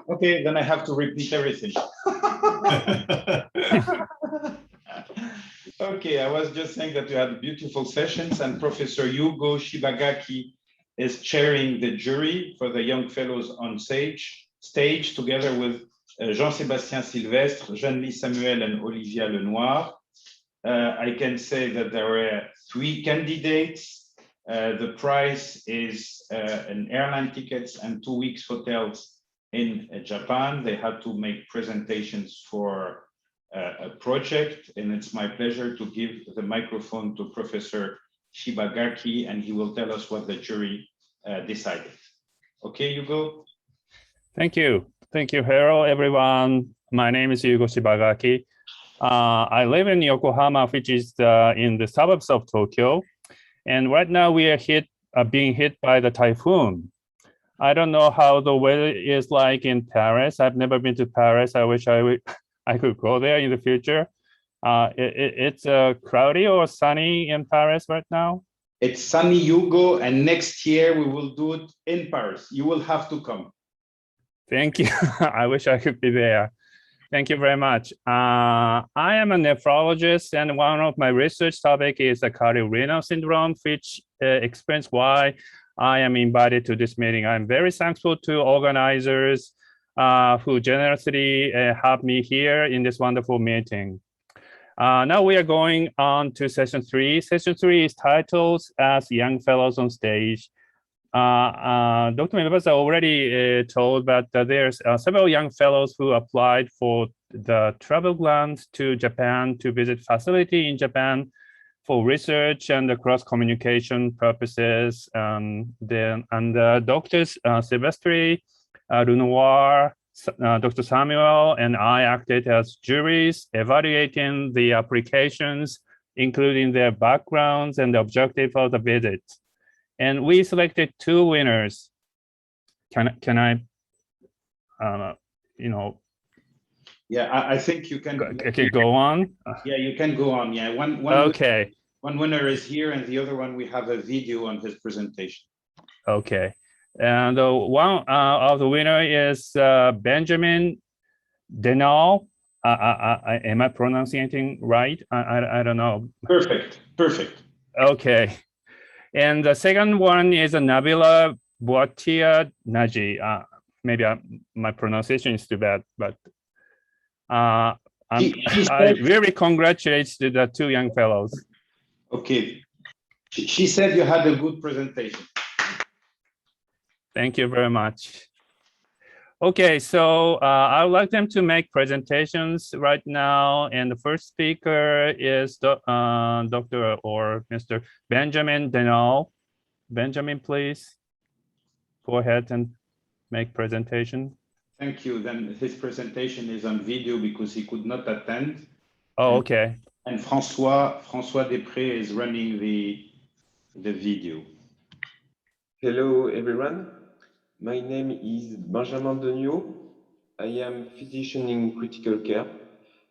Okay, then I have to repeat everything. Okay, I was just saying that you had beautiful sessions, and Professor Yugo Shibagaki is chairing the jury for the young fellows on stage together with Jean-Sébastien Sylvestre, Jeanne-Lie Samuel, and Olivia Lenoir. I can say that there were 3 candidates. The prize is an airline tickets and 2 weeks hotels in Japan. They had to make presentations for a project, and it's my pleasure to give the microphone to Professor Shibagaki, and he will tell us what the jury decided. Okay, Yugo? Thank you. Thank you. Hello, everyone. My name is Yugo Shibagaki. I live in Yokohama, which is in the suburbs of Tokyo. And right now we are being hit by the typhoon. I don't know how the weather is like in Paris. I've never been to Paris. I wish I could go there in the future. It's cloudy or sunny in Paris right now? It's sunny, Yugo, and next year we will do it in Paris. You will have to come. Thank you. I wish I could be there. Thank you very much. I am a nephrologist, and one of my research topic is the cardiorenal syndrome, which explains why I am invited to this meeting. I'm very thankful to organizers who generously have me here in this wonderful meeting. Now we are going on to session 3. Session 3 is titled as Young Fellows on Stage. Dr. Members already told that there's several young fellows who applied for the travel grant to Japan to visit facility in Japan for research and cross-communication purposes. Doctors Sylvestre, Lenoir, Dr. Samuel, and I acted as juries evaluating the applications, including their backgrounds and the objective of the visit. And we selected 2 winners. Can I, Yeah, I think you can. Okay, go on. Yeah, you can go on. Yeah, Okay. One winner is here, and the other one we have a video on his presentation. Okay, and one of the winner is Benjamin Deniau. Am I pronouncing anything right? I don't know. Perfect. Perfect. Okay. And the second one is Nabila Bouatia-Naji. Maybe my pronunciation is too bad, but I really congratulate the 2 young fellows. Okay. She said you had a good presentation. Thank you very much. Okay, so I would like them to make presentations right now. And the first speaker is Dr. or Mr. Benjamin Deniau. Benjamin, please go ahead and make presentation. Thank you. Then his presentation is on video because he could not attend. Oh, okay. And François Després is running the video. Hello, everyone. My name is Benjamin Deniau. I am physician in critical care.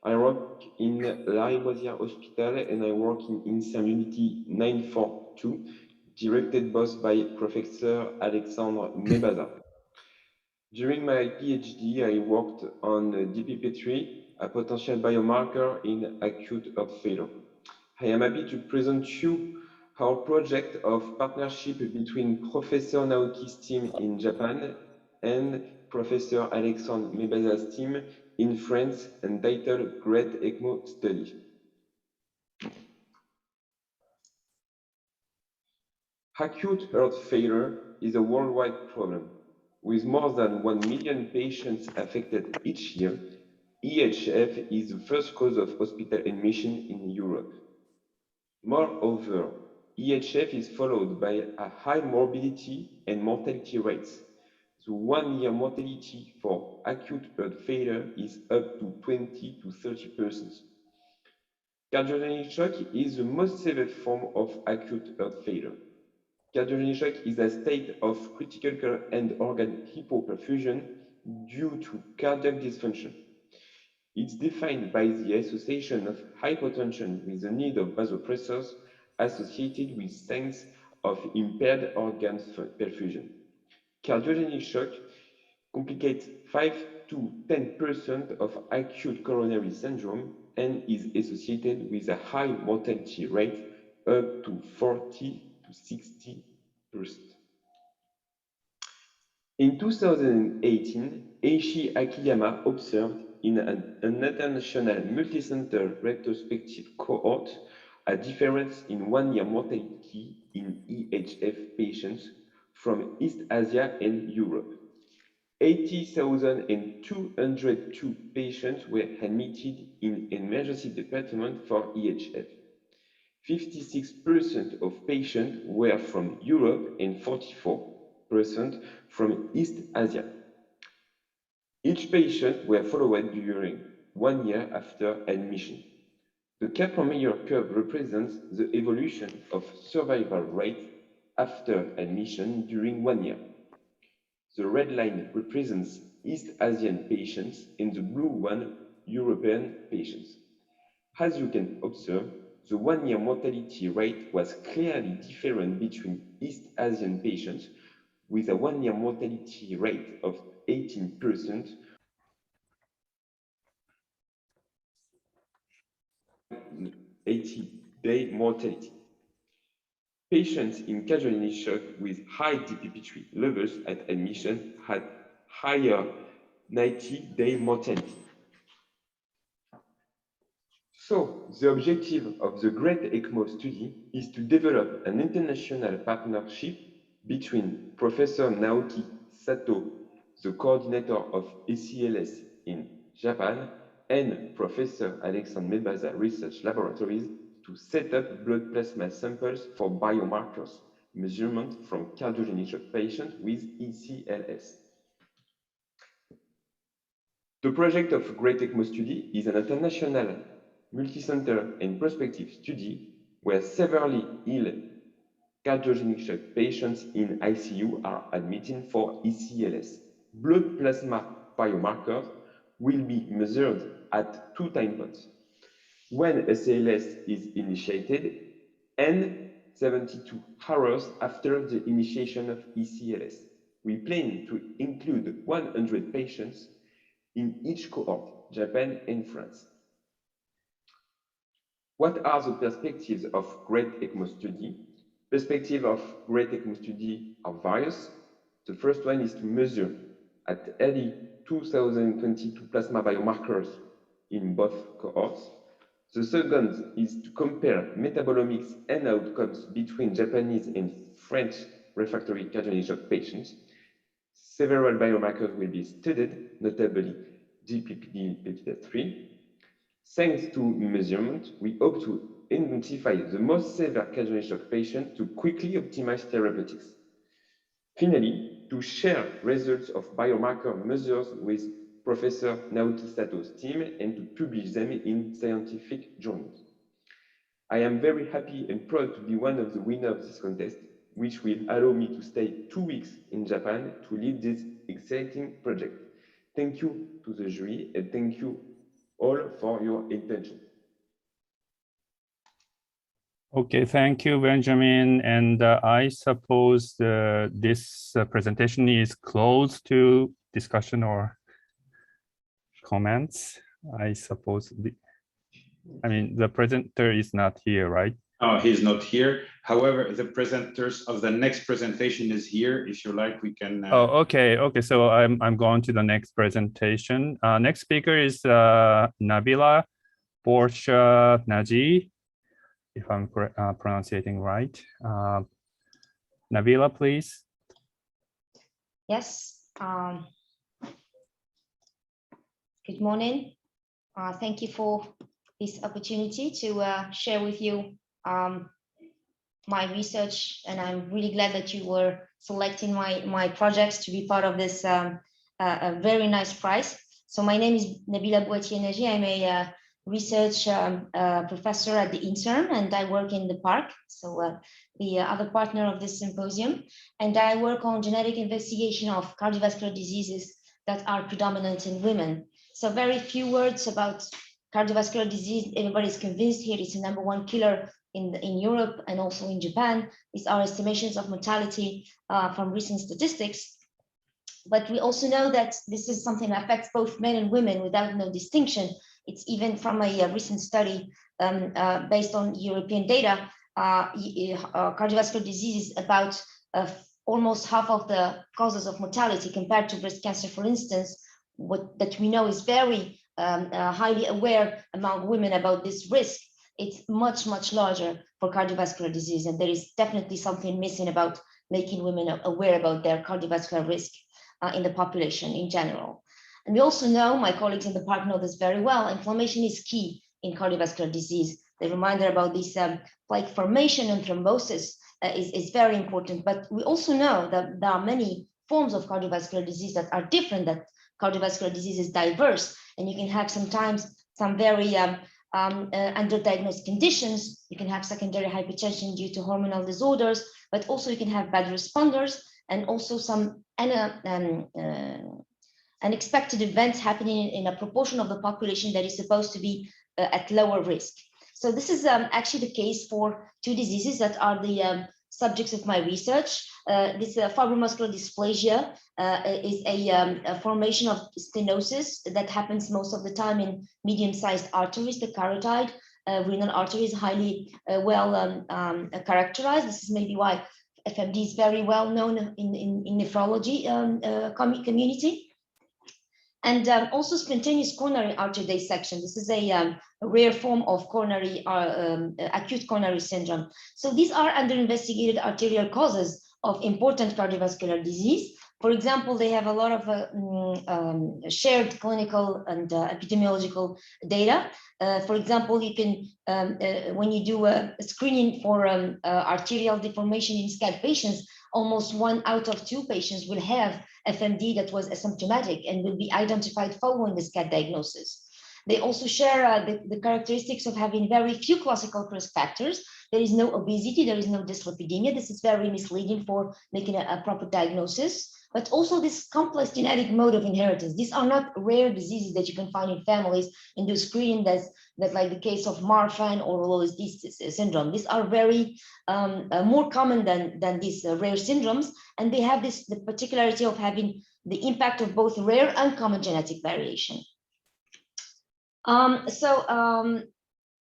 I work in Lariboisière Hospital and I work in INSERM Unity 942, directed both by Professor Alexandre Mebaza. During my PhD, I worked on DPP3, a potential biomarker in acute heart failure. I am happy to present you our project of partnership between Professor Naoki's team in Japan and Professor Alexandre Mebaza's team in France, entitled Great ECMO Study. Acute heart failure is a worldwide problem. With more than 1 million patients affected each year, EHF is the first cause of hospital admission in Europe. Moreover, EHF is followed by a high morbidity and mortality rates. The 1-year mortality for acute heart failure is up to 20 to 30%. Cardiogenic shock is the most severe form of acute heart failure. Cardiogenic shock is a state of critical end organ hypoperfusion due to cardiac dysfunction. It's defined by the association of hypotension with the need of vasopressors associated with signs of impaired organ perfusion. Cardiogenic shock complicates 5 to 10% of acute coronary syndrome and is associated with a high mortality rate up to 40 to 60%. In 2018, Eishi Akiyama observed in an international multi-center retrospective cohort a difference in one-year mortality in EHF patients from East Asia and Europe. 80,202 patients were admitted in emergency department for EHF. 56% of patients were from Europe and 44% from East Asia. Each patient were followed during 1 year after admission. The Kaplan-Meier curve represents the evolution of survival rate after admission during 1 year. The red line represents East Asian patients and the blue one European patients. As you can observe, the 1-year mortality rate was clearly different between East Asian patients with a 1-year mortality rate of 18%, 80-day mortality. Patients in cardiogenic shock with high DPP3 levels at admission had higher 90-day mortality. So, the objective of the Great ECMO study is to develop an international partnership between Professor Naoki Sato, the coordinator of ACLS in Japan, and Professor Alexandre Mebaza Research Laboratories to set up blood plasma samples for biomarkers measurement from cardiogenic shock patients with ECLS. The project of Great ECMO study is an international multi-center and prospective study where severely ill cardiogenic shock patients in ICU are admitted for ECLS. Blood plasma biomarkers will be measured at 2 time points. When ACLS is initiated and 72 hours after the initiation of ECLS. We plan to include 100 patients in each cohort, Japan and France. What are the perspectives of Great ECMO study? Perspectives of Great ECMO study are various. The first one is to measure at early 2022 plasma biomarkers in both cohorts. The second is to compare metabolomics and outcomes between Japanese and French refractory cardiogenic shock patients. Several biomarkers will be studied, notably GPPD peptide-3. Thanks to measurement, we hope to identify the most severe cardiogenic shock patients to quickly optimize therapeutics. Finally, to share results of biomarker measures with Professor Naoki Sato's team and to publish them in scientific journals. I am very happy and proud to be one of the winners of this contest, which will allow me to stay 2 weeks in Japan to lead this exciting project. Thank you to the jury and thank you all for your attention. Okay, thank you, Benjamin. And I suppose this presentation is closed to discussion or comments. I suppose the presenter is not here, right? Oh, he's not here. However, the presenters of the next presentation is here. If you like, we can. Oh, okay. Okay, so I'm going to the next presentation. Next speaker is Nabila Bouatia-Naji, if I'm pronouncing right. Nabila, please. Yes. Good morning. Thank you for this opportunity to share with you my research, and I'm really glad that you were selecting my projects to be part of this a very nice prize. So my name is Nabila Bouatia-Naji. I'm a research professor at the INSERM, and I work in the park, so the other partner of this symposium, and I work on genetic investigation of cardiovascular diseases that are predominant in women. So very few words about cardiovascular disease. Everybody's convinced here it's the #1 killer in Europe and also in Japan. These are estimations of mortality from recent statistics. But we also know that this is something that affects both men and women without no distinction. It's even from a recent study based on European data, cardiovascular disease is about almost half of the causes of mortality compared to breast cancer, for instance, that we know is very highly aware among women about this risk. It's much, much larger for cardiovascular disease. And there is definitely something missing about making women aware about their cardiovascular risk in the population in general. And we also know, my colleagues in the park know this very well, inflammation is key in cardiovascular disease. The reminder about this plaque formation and thrombosis is very important. But we also know that there are many forms of cardiovascular disease that are different, that cardiovascular disease is diverse, and you can have sometimes some very underdiagnosed conditions. You can have secondary hypertension due to hormonal disorders, but also you can have bad responders and also some unexpected events happening in a proportion of the population that is supposed to be at lower risk. So this is actually the case for two diseases that are the subjects of my research. This fibromuscular dysplasia is a formation of stenosis that happens most of the time in medium-sized arteries. The carotid renal artery is highly well characterized. This is maybe why FMD is very well known in nephrology community. And also spontaneous coronary artery dissection. This is a rare form of coronary acute coronary syndrome. So these are under-investigated arterial causes of important cardiovascular disease. For example, they have a lot of shared clinical and epidemiological data. For example, you can, when you do a screening for arterial deformation in SCAD patients, almost 1 out of 2 patients will have FMD that was asymptomatic and will be identified following the SCAD diagnosis. They also share the characteristics of having very few classical risk factors. There is no obesity, there is no dyslipidemia. This is very misleading for making a proper diagnosis, but also this complex genetic mode of inheritance. These are not rare diseases that you can find in families and do screening that like the case of Marfan or Lois-Dietz syndrome. These are very more common than these rare syndromes, and they have the particularity of having the impact of both rare and common genetic variation.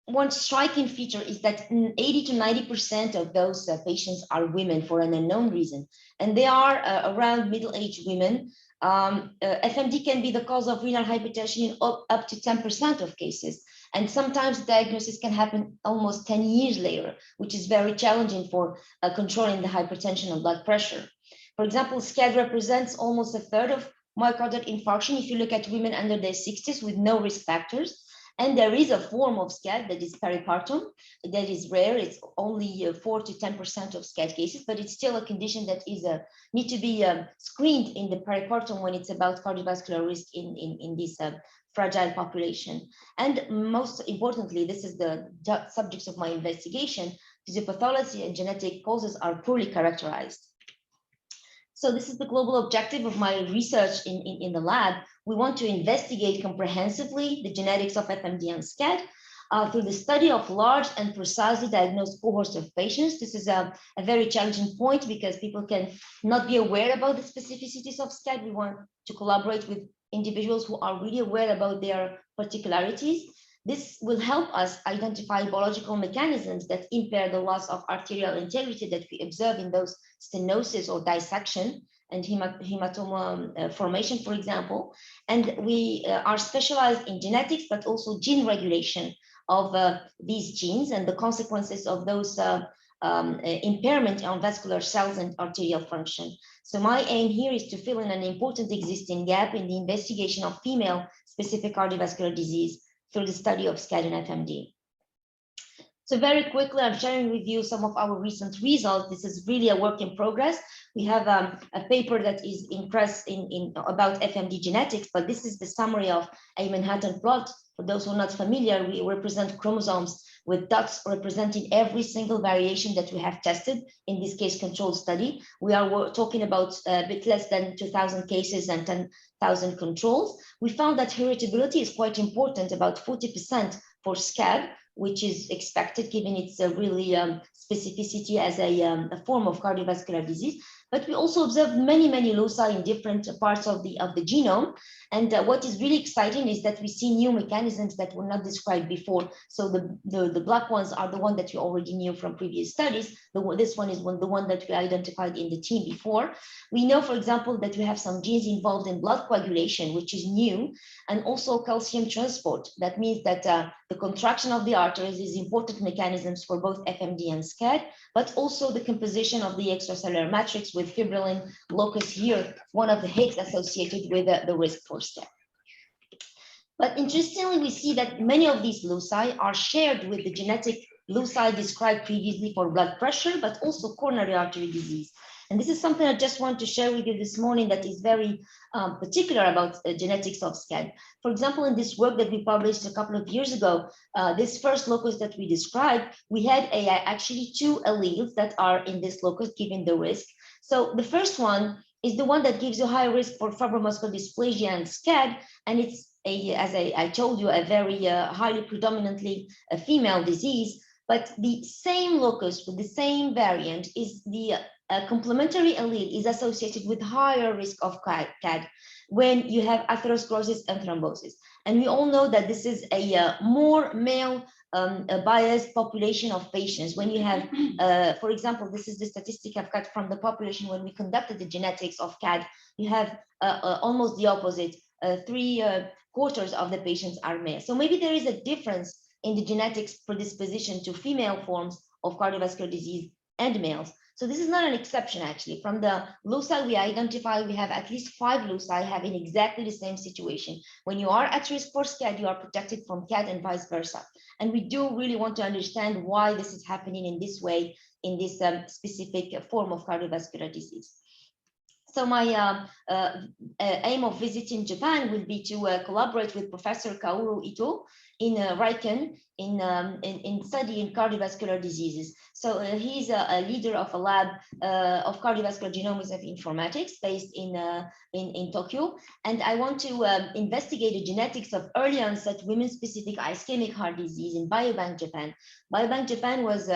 One striking feature is that 80 to 90% of those patients are women for an unknown reason, and they are around middle-aged women. FMD can be the cause of renal hypertension in up to 10% of cases, and sometimes diagnosis can happen almost 10 years later, which is very challenging for controlling the hypertension and blood pressure. For example, SCAD represents almost a third of myocardial infarction if you look at women under their 60s with no risk factors. And there is a form of SCAD that is peripartum that is rare. It's only 4 to 10% of SCAD cases, but it's still a condition that is need to be screened in the peripartum when it's about cardiovascular risk in this fragile population. And most importantly, this is the subjects of my investigation, physiopathology and genetic causes are poorly characterized. So this is the global objective of my research in the lab. We want to investigate comprehensively the genetics of FMD and SCAD through the study of large and precisely diagnosed cohorts of patients. This is a very challenging point because people can not be aware about the specificities of SCAD. We want to collaborate with individuals who are really aware about their particularities. This will help us identify biological mechanisms that impair the loss of arterial integrity that we observe in those stenosis or dissection and hematoma formation, for example. And we are specialized in genetics, but also gene regulation of these genes and the consequences of those impairment on vascular cells and arterial function. So my aim here is to fill in an important existing gap in the investigation of female-specific cardiovascular disease through the study of SCAD and FMD. So very quickly, I'm sharing with you some of our recent results. This is really a work in progress. We have a paper that is in press about FMD genetics, but this is the summary of a Manhattan plot. For those who are not familiar, we represent chromosomes with dots representing every single variation that we have tested, in this case, controlled study. We are talking about a bit less than 2,000 cases and 10,000 controls. We found that heritability is quite important, about 40% for SCAD, which is expected given its really specificity as a form of cardiovascular disease. But we also observed many loci in different parts of the genome. And what is really exciting is that we see new mechanisms that were not described before. So the black ones are the one that we already knew from previous studies. This one is the one that we identified in the team before. We know, for example, that we have some genes involved in blood coagulation, which is new, and also calcium transport. That means that the contraction of the arteries is important mechanisms for both FMD and SCAD, but also the composition of the extracellular matrix with fibrillin locus here, one of the hits associated with the risk for SCAD. But interestingly, we see that many of these loci are shared with the genetic loci described previously for blood pressure, but also coronary artery disease. And this is something I just want to share with you this morning that is very particular about genetics of SCAD. For example, in this work that we published a couple of years ago, this first locus that we described, we had actually 2 alleles that are in this locus given the risk. So the first one is the one that gives you high risk for fibromuscular dysplasia and SCAD, and it's as I told you, a very highly predominantly a female disease. But the same locus with the same variant is the complementary allele is associated with higher risk of CAD when you have atherosclerosis and thrombosis. And we all know that this is a more male biased population of patients. When you have, for example, this is the statistic I've got from the population when we conducted the genetics of CAD, you have almost the opposite. 3/4 of the patients are male. So maybe there is a difference in the genetics predisposition to female forms of cardiovascular disease and males. So this is not an exception, actually. From the loci we identify, we have at least 5 loci having exactly the same situation. When you are at risk for SCAD, you are protected from CAD and vice versa. And we do really want to understand why this is happening in this way, in this specific form of cardiovascular disease. So my aim of visiting Japan will be to collaborate with Professor Kaoru Ito in Riken in studying cardiovascular diseases. So he's a leader of a lab of cardiovascular genomics and informatics based in Tokyo. And I want to investigate the genetics of early onset women-specific ischemic heart disease in Biobank Japan. Biobank Japan was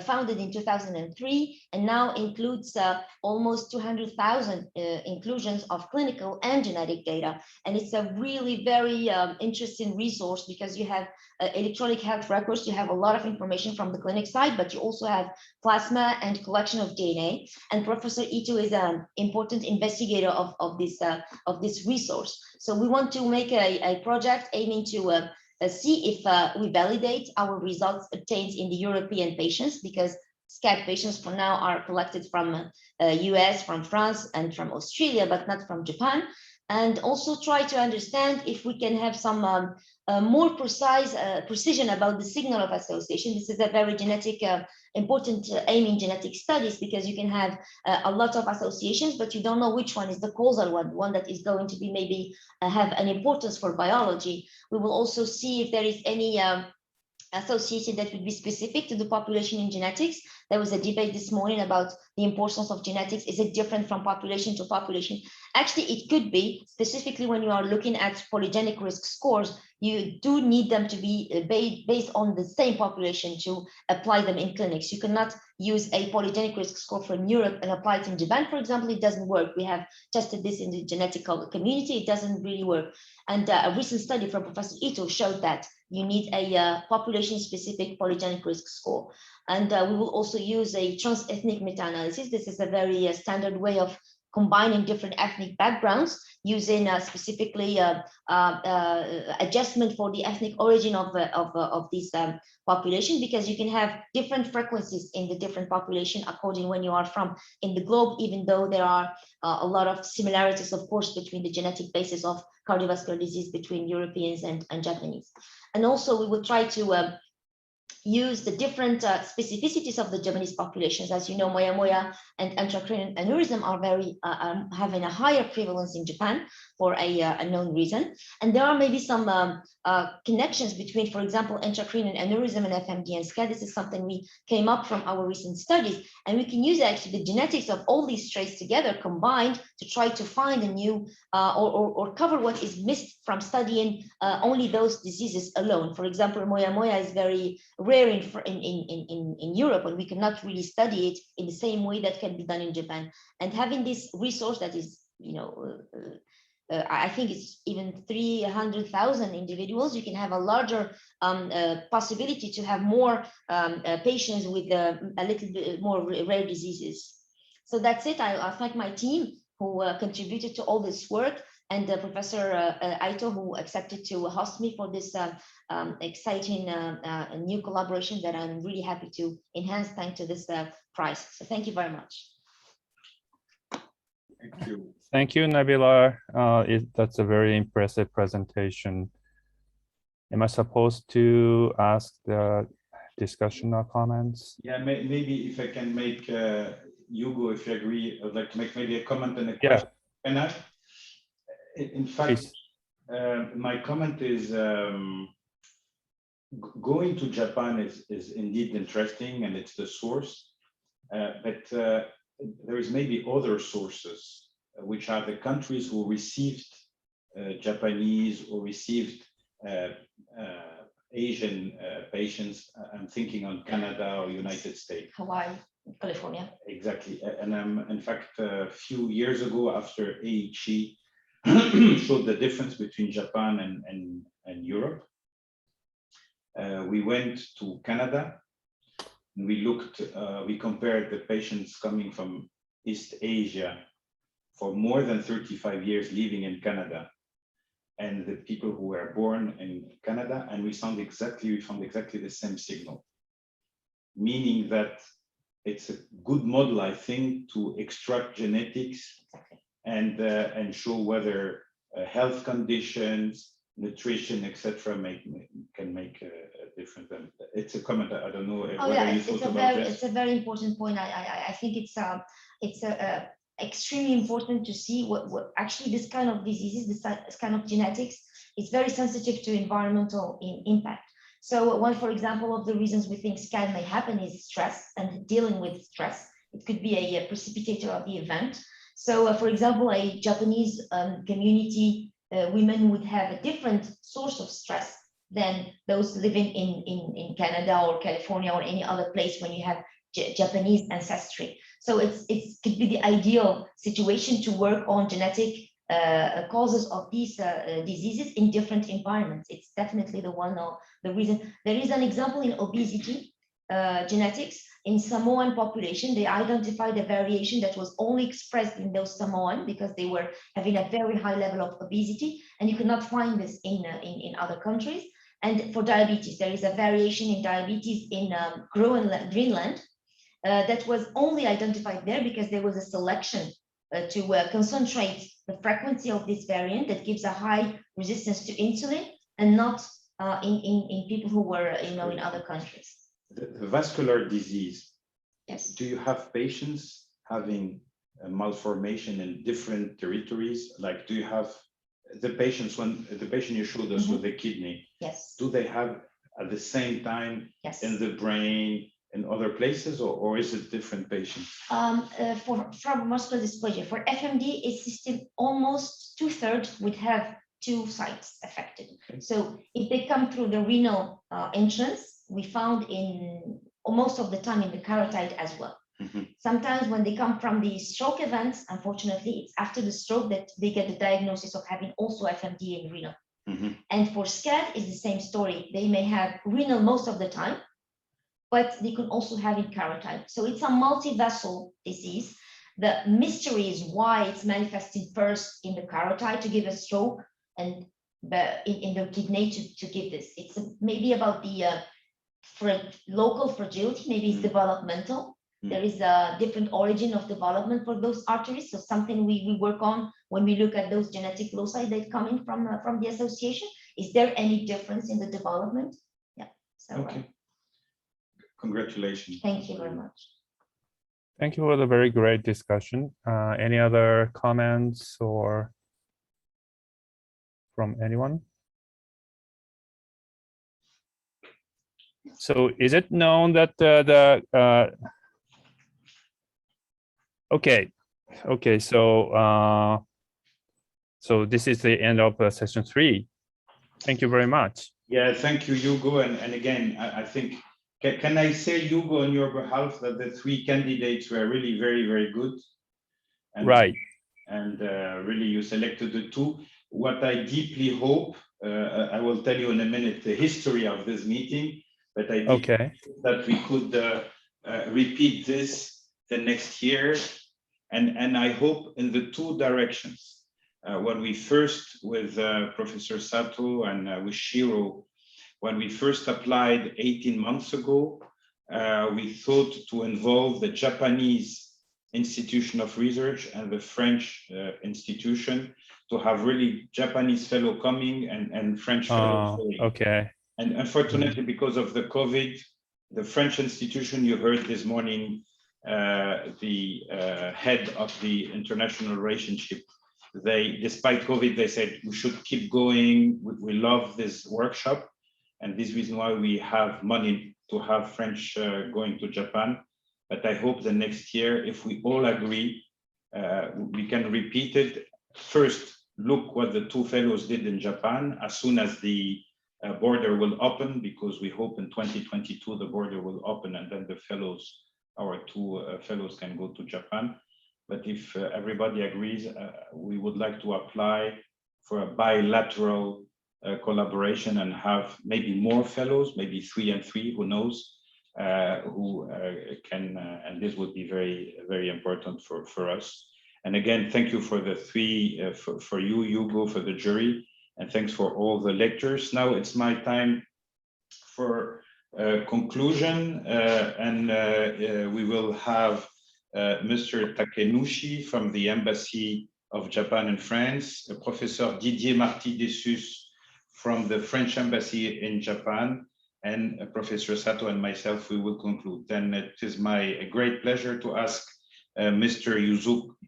founded in 2003 and now includes almost 200,000 inclusions of clinical and genetic data. And it's a really very interesting resource because you have electronic health records, you have a lot of information from the clinic side, but you also have plasma and collection of DNA. And Professor Ito is an important investigator of this resource. So we want to make a project aiming to see if we validate our results obtained in the European patients, because SCAD patients for now are collected from US, from France, and from Australia, but not from Japan. And also try to understand if we can have some more precise precision about the signal of association. This is a very genetic, important aim in genetic studies, because you can have a lot of associations, but you don't know which one is the causal one that is going to be maybe have an importance for biology. We will also see if there is any association that would be specific to the population in genetics. There was a debate this morning about the importance of genetics. Is it different from population to population? Actually, it could be, specifically when you are looking at polygenic risk scores. You do need them to be based on the same population to apply them in clinics. You cannot use a polygenic risk score from Europe and apply it in Japan, for example. It doesn't work. We have tested this in the genetic community. It doesn't really work. And a recent study from Professor Ito showed that you need a population-specific polygenic risk score. And we will also use a trans-ethnic meta-analysis. This is a very standard way of combining different ethnic backgrounds using specifically adjustment for the ethnic origin of this population, because you can have different frequencies in the different population according when you are from in the globe, even though there are a lot of similarities, of course, between the genetic basis of cardiovascular disease between Europeans and Japanese. And also we will try to use the different specificities of the Japanese populations. As you know, moyamoya and intracranial aneurysm are very having a higher prevalence in Japan for a known reason. And there are maybe some connections between, for example, intracranial aneurysm and FMD and SCAD. This is something we came up from our recent studies, and we can use actually the genetics of all these traits together combined to try to find a new or cover what is missed from studying only those diseases alone. For example, moyamoya is very rare in Europe, and we cannot really study it in the same way that can be done in Japan. And having this resource that is, I think it's even 300,000 individuals, you can have a larger possibility to have more patients with a little bit more rare diseases. So that's it. I thank my team who contributed to all this work, and Professor Aito, who accepted to host me for this exciting new collaboration that I'm really happy to enhance thanks to this prize. So thank you very much. Thank you. Thank you, Nabila. That's a very impressive presentation. Am I supposed to ask the discussion or comments? Yeah, maybe if I can make, Hugo, if you agree, I'd like to make maybe a comment and a question. Yeah. And in fact, my comment is going to Japan is indeed interesting, and it's the source, but there is maybe other sources, which are the countries who received Japanese or received Asian patients. I'm thinking on Canada or United States. Hawaii, California. Exactly. And in fact, a few years ago, after AHE showed the difference between Japan and Europe, we went to Canada. And we compared the patients coming from East Asia for more than 35 years living in Canada and the people who were born in Canada, and we found exactly the same signal, meaning that it's a good model, I think, to extract genetics and show whether health conditions, nutrition, etc., can make a difference. It's a comment. I don't know whether you thought about this. It's a very important point. I think it's extremely important to see what actually this kind of diseases, this kind of genetics, is very sensitive to environmental impact. So for example, of the reasons we think SCAD may happen is stress and dealing with stress. It could be a precipitator of the event. So for example, a Japanese community women would have a different source of stress than those living in Canada or California or any other place when you have Japanese ancestry. So it could be the ideal situation to work on genetic causes of these diseases in different environments. It's definitely the reason. There is an example in obesity genetics. In Samoan population, they identified a variation that was only expressed in those Samoan because they were having a very high level of obesity, and you cannot find this in other countries. And for diabetes, there is a variation in diabetes in Greenland that was only identified there because there was a selection to concentrate the frequency of this variant that gives a high resistance to insulin, and not in people who were in other countries. The vascular disease. Yes. Do you have patients having a malformation in different territories? Like, do you have the patients the patient you showed us with the kidney? Yes. Do they have at the same time in the brain in other places, or is it different patients? For muscular dysplasia, for FMD, it's still almost 2/3 would have two sites affected. Okay. So if they come through the renal entrance, we found in most of the time in the carotid as well. Mm-hmm. Sometimes when they come from the stroke events, unfortunately, it's after the stroke that they get the diagnosis of having also FMD in renal. Mm-hmm. And for SCAD, it's the same story. They may have renal most of the time, but they can also have in carotid. So it's a multi-vessel disease. The mystery is why it's manifesting first in the carotid to give a stroke, and in the kidney to give this. It's maybe about the local fragility, maybe it's developmental. There is a different origin of development for those arteries. So something we work on when we look at those genetic loci that come in from the association. Is there any difference in the development? Yeah. So, okay. Congratulations. Thank you very much. Thank you for the very great discussion. Any other comments or from anyone? So is it known that okay, so this is the end of session 3. Thank you very much. Yeah, thank you, Hugo. And again, I think Can I say, Hugo, on your behalf, that the three candidates were really very, very good? And, right. And really, you selected the two. What I deeply hope, I will tell you in a minute the history of this meeting, but I deeply Okay. hope that we could repeat this the next year. And I hope in the two directions. When we first, with Professor Sato and with Shiro, when we first applied 18 months ago, we thought to involve the Japanese institution of research and the French institution to have really Japanese fellow coming and French fellows going. Okay. And unfortunately, because of the COVID, the French institution, you heard this morning, the head of the international relationship, despite COVID, they said we should keep going. We love this workshop. And this is the reason why we have money to have French going to Japan. But I hope the next year, if we all agree, we can repeat it. First, look what the two fellows did in Japan as soon as the border will open, because we hope in 2022 the border will open and then the fellows, our two fellows, can go to Japan. But if everybody agrees, we would like to apply for a bilateral collaboration and have maybe more fellows, maybe 3 and 3, who knows, who can, and this would be very, very important for us. And again, thank you for the three, for you, Hugo, for the jury, and thanks for all the lectures. Now it's my time for conclusion, and we will have Mr. Takenushi from the Embassy of Japan and France, Professor Didier Marty-Dessus from the French Embassy in Japan, and Professor Sato and myself, we will conclude. Then it is my great pleasure to ask Mr.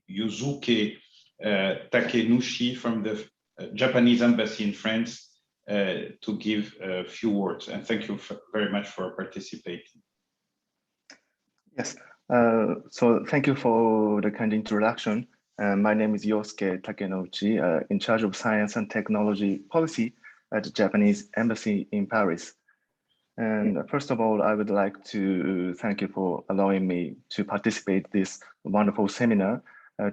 Yuzuke Takenushi from the Japanese Embassy in France to give a few words. And thank you very much for participating. Yes, so thank you for the kind introduction. My name is Yosuke Takenuchi, in charge of science and technology policy at the Japanese Embassy in Paris. And first of all, I would like to thank you for allowing me to participate in this wonderful seminar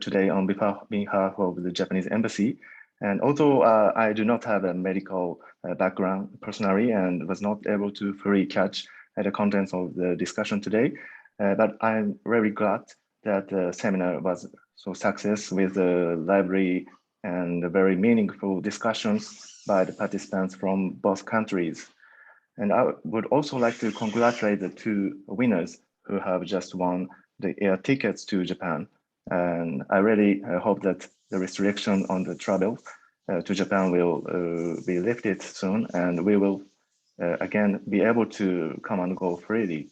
today on behalf of the Japanese Embassy. And although I do not have a medical background personally and was not able to fully catch the contents of the discussion today, but I'm very glad that the seminar was so successful with the lively and very meaningful discussions by the participants from both countries. And I would also like to congratulate the two winners who have just won the air tickets to Japan. And I really hope that the restriction on the travel to Japan will be lifted soon, and we will again be able to come and go freely.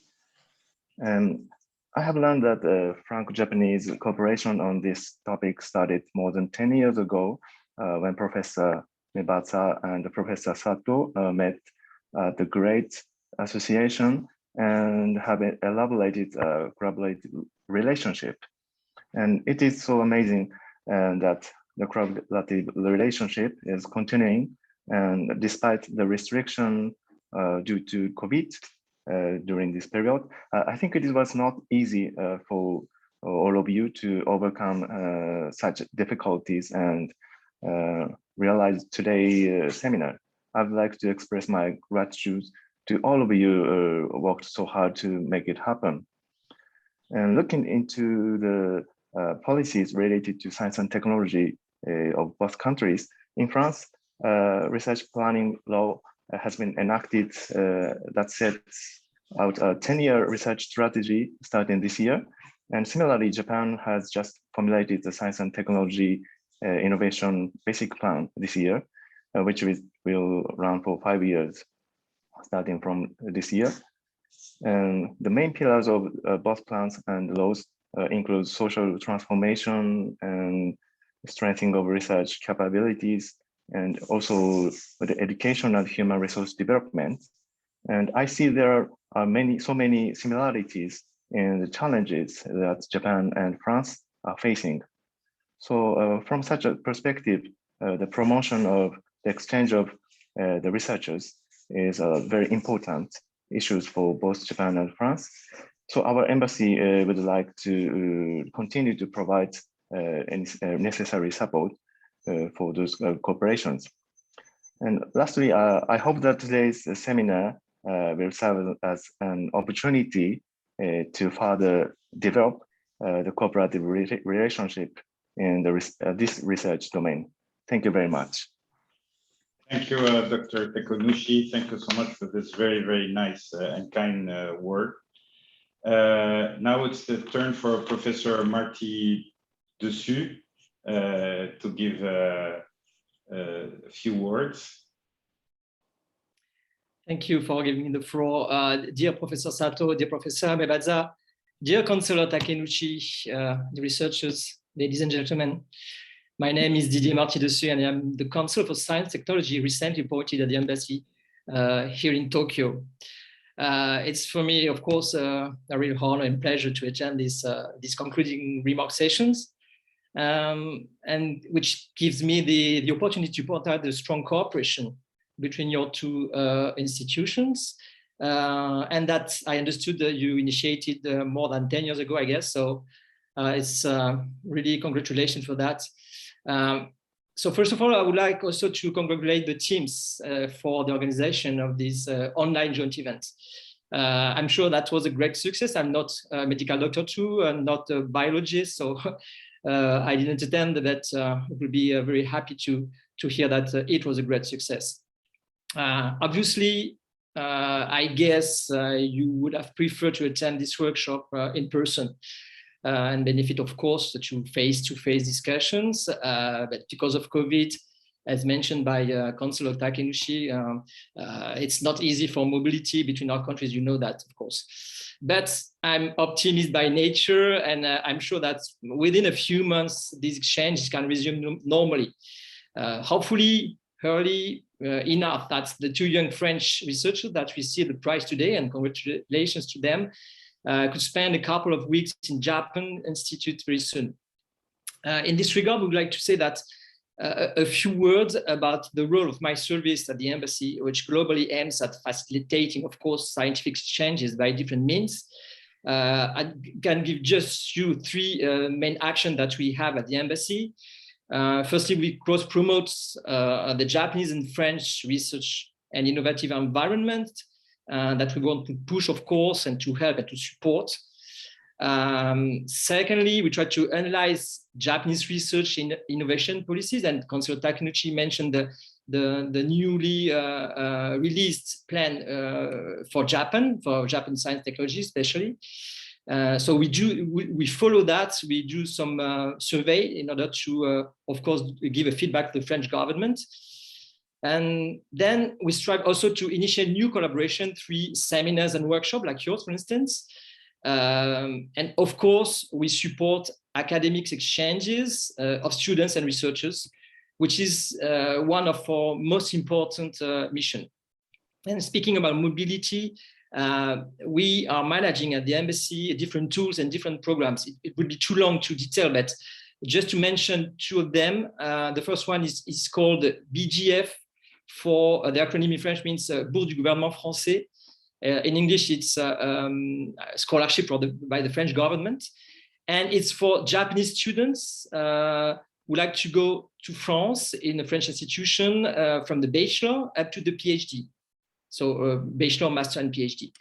And I have learned that Franco-Japanese cooperation on this topic started more than 10 years ago when Professor Mebata and Professor Sato met the Great Association and have elaborated a collaborative relationship. And it is so amazing that the collaborative relationship is continuing, and despite the restriction due to COVID during this period, I think it was not easy for all of you to overcome such difficulties and realize today's seminar. I'd like to express my gratitude to all of you who worked so hard to make it happen. And looking into the policies related to science and technology of both countries, in France, research planning law has been enacted that sets out a 10-year research strategy starting this year. And similarly, Japan has just formulated the science and technology innovation basic plan this year, which will run for 5 years, starting from this year. And the main pillars of both plans and laws include social transformation and strengthening of research capabilities, and also the education and human resource development. And I see there are so many similarities in the challenges that Japan and France are facing. So from such a perspective, the promotion of the exchange of the researchers is very important issues for both Japan and France. So our embassy would like to continue to provide any necessary support for those cooperations. And lastly, I hope that today's seminar will serve as an opportunity to further develop the cooperative relationship in this research domain. Thank you very much. Thank you, Dr. Takenushi. Thank you so much for this very, very nice and kind word. Now it's the turn for Professor Marty Dessus to give a few words. Thank you for giving me the floor. Dear Professor Sato, dear Professor Mebaza, dear Councillor Takenushi, the researchers, ladies and gentlemen. My name is Didier Marty Dessus, and I am the Councillor for Science Technology recently appointed at the embassy here in Tokyo. It's for me, of course, a real honor and pleasure to attend these concluding remark sessions, and which gives me the opportunity to point out the strong cooperation between your two institutions, and that I understood that you initiated more than 10 years ago, I guess. So it's really congratulations for that. So first of all, I would like also to congratulate the teams for the organization of this online joint event. I'm sure that was a great success. I'm not a medical doctor too, and not a biologist, so I didn't attend, but would be very happy to hear that it was a great success. Obviously, I guess you would have preferred to attend this workshop in person. And benefit, of course, to face-to-face discussions, but because of COVID, as mentioned by Councillor Takenushi, it's not easy for mobility between our countries, you know that, of course. But I'm optimist by nature, and I'm sure that within a few months, these exchanges can resume normally. Hopefully, early enough that the two young French researchers that received the prize today, and congratulations to them, could spend a couple of weeks in Japan Institute very soon. In this regard, we would like to say that a few words about the role of my service at the embassy, which globally aims at facilitating, of course, scientific exchanges by different means. I can give just you three main actions that we have at the embassy. Firstly, we cross-promote the Japanese and French research and innovative environment that we want to push, of course, and to help and to support. Secondly, we try to analyze Japanese research in innovation policies, and Councillor Takenushi mentioned the newly released plan for Japan science technology especially. So we follow that. We do some survey in order to, of course, give a feedback to the French government. And then we strive also to initiate new collaboration through seminars and workshops like yours, for instance. And of course, we support academic exchanges of students and researchers, which is one of our most important missions. And speaking about mobility, we are managing at the embassy different tools and different programs. It would be too long to detail, but just to mention two of them. The first one is called BGF, for the acronym in French means Bourse du gouvernement français. In English, it's scholarship by the French government. And it's for Japanese students who like to go to France in a French institution from the bachelor up to the PhD. So bachelor, master, and PhD.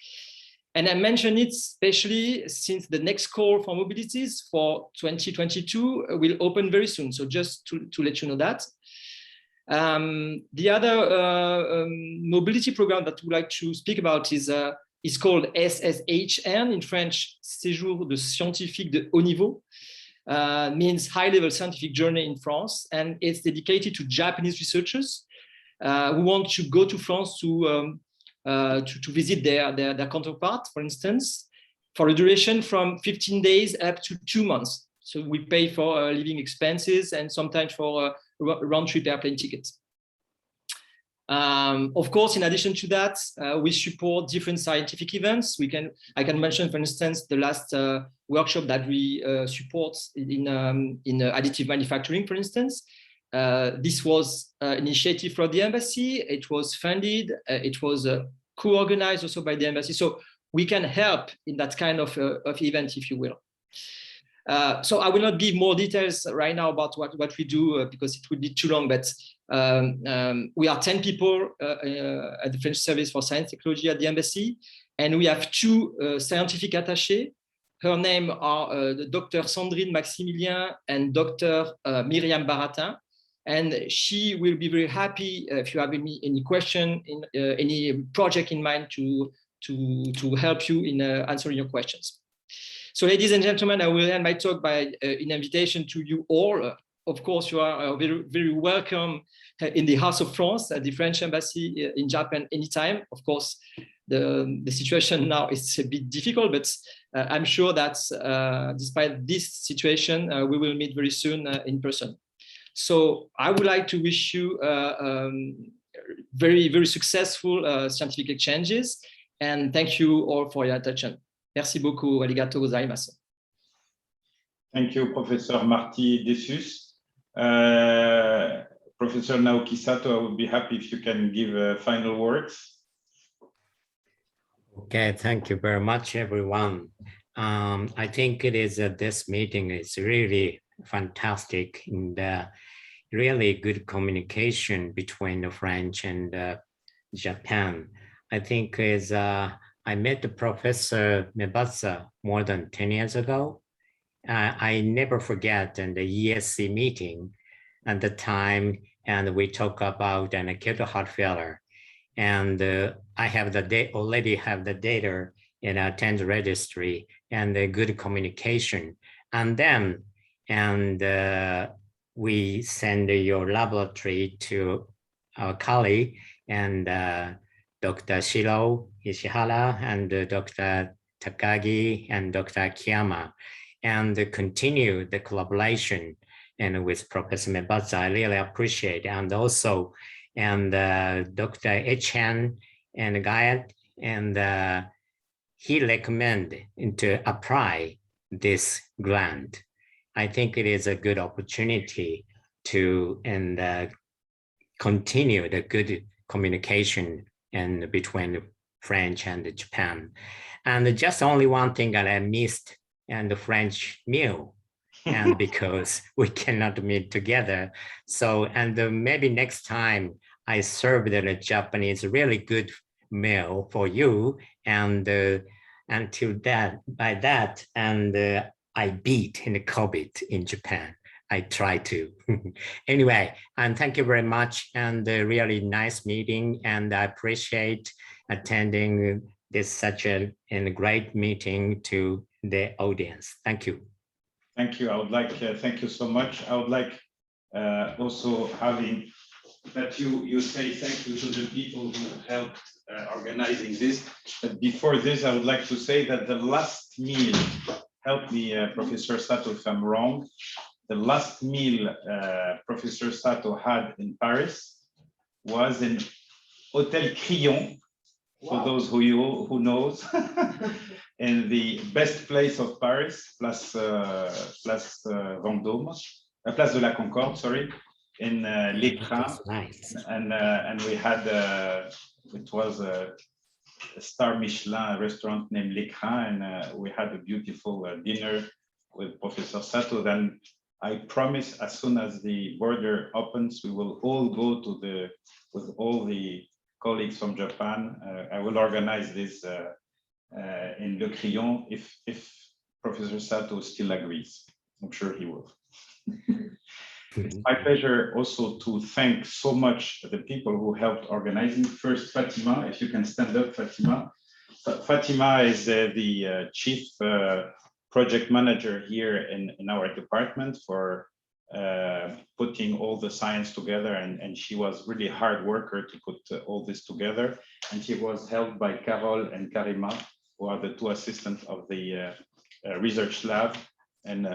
And I mention it especially since the next call for mobilities for 2022 will open very soon. So just to let you know that. The other mobility program that we'd like to speak about is called SSHN, in French, Séjour de Scientifique de Haut Niveau, means high-level scientific journey in France, and it's dedicated to Japanese researchers who want to go to France to visit their counterpart, for instance, for a duration from 15 days up to 2 months. So we pay for living expenses and sometimes for round-trip airplane tickets. Of course, in addition to that, we support different scientific events. I can mention, for instance, the last workshop that we support in additive manufacturing, for instance. This was an initiative from the embassy. It was funded. It was co-organized also by the embassy. So we can help in that kind of event, if you will. So I will not give more details right now about what we do because it would be too long, but we are 10 people at the French Service for Science Technology at the embassy, and we have 2 scientific attachés. Her name are Dr. Sandrine Maximilien and Dr. Myriam Baratin, and she will be very happy if you have any question, any project in mind to help you in answering your questions. So, ladies and gentlemen, I will end my talk by an invitation to you all. Of course, you are very, very welcome in the House of France at the French Embassy in Japan anytime. Of course, the situation now is a bit difficult, but I'm sure that despite this situation, we will meet very soon in person. So I would like to wish you very, very successful scientific exchanges, and thank you all for your attention. Merci beaucoup. Arigatou gozaimasu. Thank you, Professor Marty Dessus. Professor Naoki Sato, I would be happy if you can give final words. Okay, thank you very much, everyone. I think it is this meeting is really fantastic and really good communication between the French and Japan. I think is I met the Professor Mebazza more than 10 years ago. I never forget in the ESC meeting at the time, and we talk about an acute heart failure. And I have already have the data in our 10th registry and the good communication. And then, we send your laboratory to our colleague and Dr. Shiro Ishihara and Dr. Takagi and Dr. Akiyama, and continue the collaboration and with Professor Mebazza. I really appreciate, and also Dr. Etienne and Gayat, and he recommended to apply this grant. I think it is a good opportunity to continue the good communication and between French and Japan. And just only one thing that I missed, and the French meal, and because we cannot meet together. So, and maybe next time I serve the Japanese really good meal for you, and until that, by that, and I beat in the COVID in Japan. I try to. Anyway, and thank you very much, and a really nice meeting, and I appreciate attending this such a great meeting to the audience. Thank you. Thank you. I would like, thank you so much. I would like also having that you say thank you to the people who helped organizing this. But before this, I would like to say that the last meal, help me, Professor Sato, if I'm wrong, the last meal Professor Sato had in Paris was in Hotel Crillon, for those who knows, in the best place of Paris, Place Vendôme, Place de la Concorde, sorry, in L'Écrin. Nice. And we had, it was a star Michelin restaurant named L'Écrin, and we had a beautiful dinner with Professor Sato. Then I promise, as soon as the border opens, we will all go to with all the colleagues from Japan. I will organize this in Le Crillon if Professor Sato still agrees. I'm sure he will. It's my pleasure also to thank so much the people who helped organizing. First, Fatima, if you can stand up, Fatima. Fatima is the chief project manager here in our department for putting all the science together, and she was really hard worker to put all this together. And she was helped by Carol and Karima, who are the 2 assistants of the research lab. And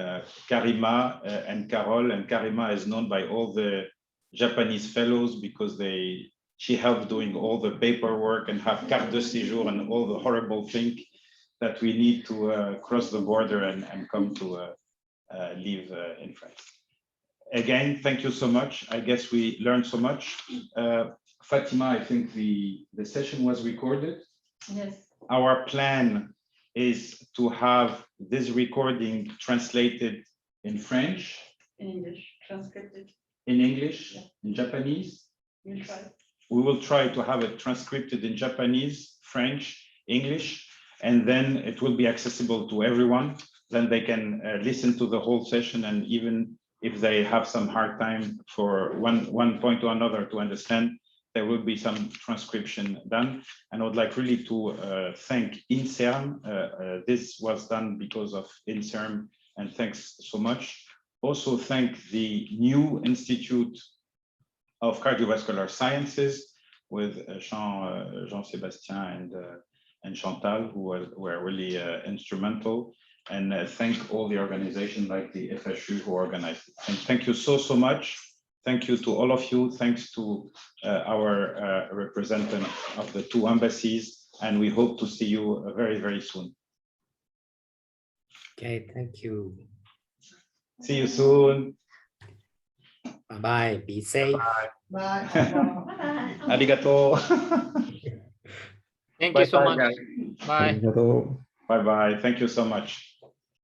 Karima and Carol, and Karima is known by all the Japanese fellows because she helped doing all the paperwork and have carte de séjour and all the horrible thing that we need to cross the border and come to live in France. Again, thank you so much. I guess we learned so much. Fatima, I think the session was recorded. Yes. Our plan is to have this recording translated in French, In English, transcripted. in English, in Japanese. We'll try. We will try to have it transcripted in Japanese, French, English, and then it will be accessible to everyone. Then they can listen to the whole session, and even if they have some hard time for one point or another to understand, there will be some transcription done. And I would like really to thank INSERM. This was done because of INSERM, and thanks so much. Also thank the new Institute of Cardiovascular Sciences with Jean-Sébastien and Chantal, who were really instrumental. And thank all the organizations like the FSU who organized it. And thank you so much. Thank you to all of you. Thanks to our representative of the two embassies. And we hope to see you very, very soon. Okay, thank you. See you soon. Bye-bye. Be safe. Bye. Arigato. Thank you so much. guys. Bye. Bye-bye. Thank you so much.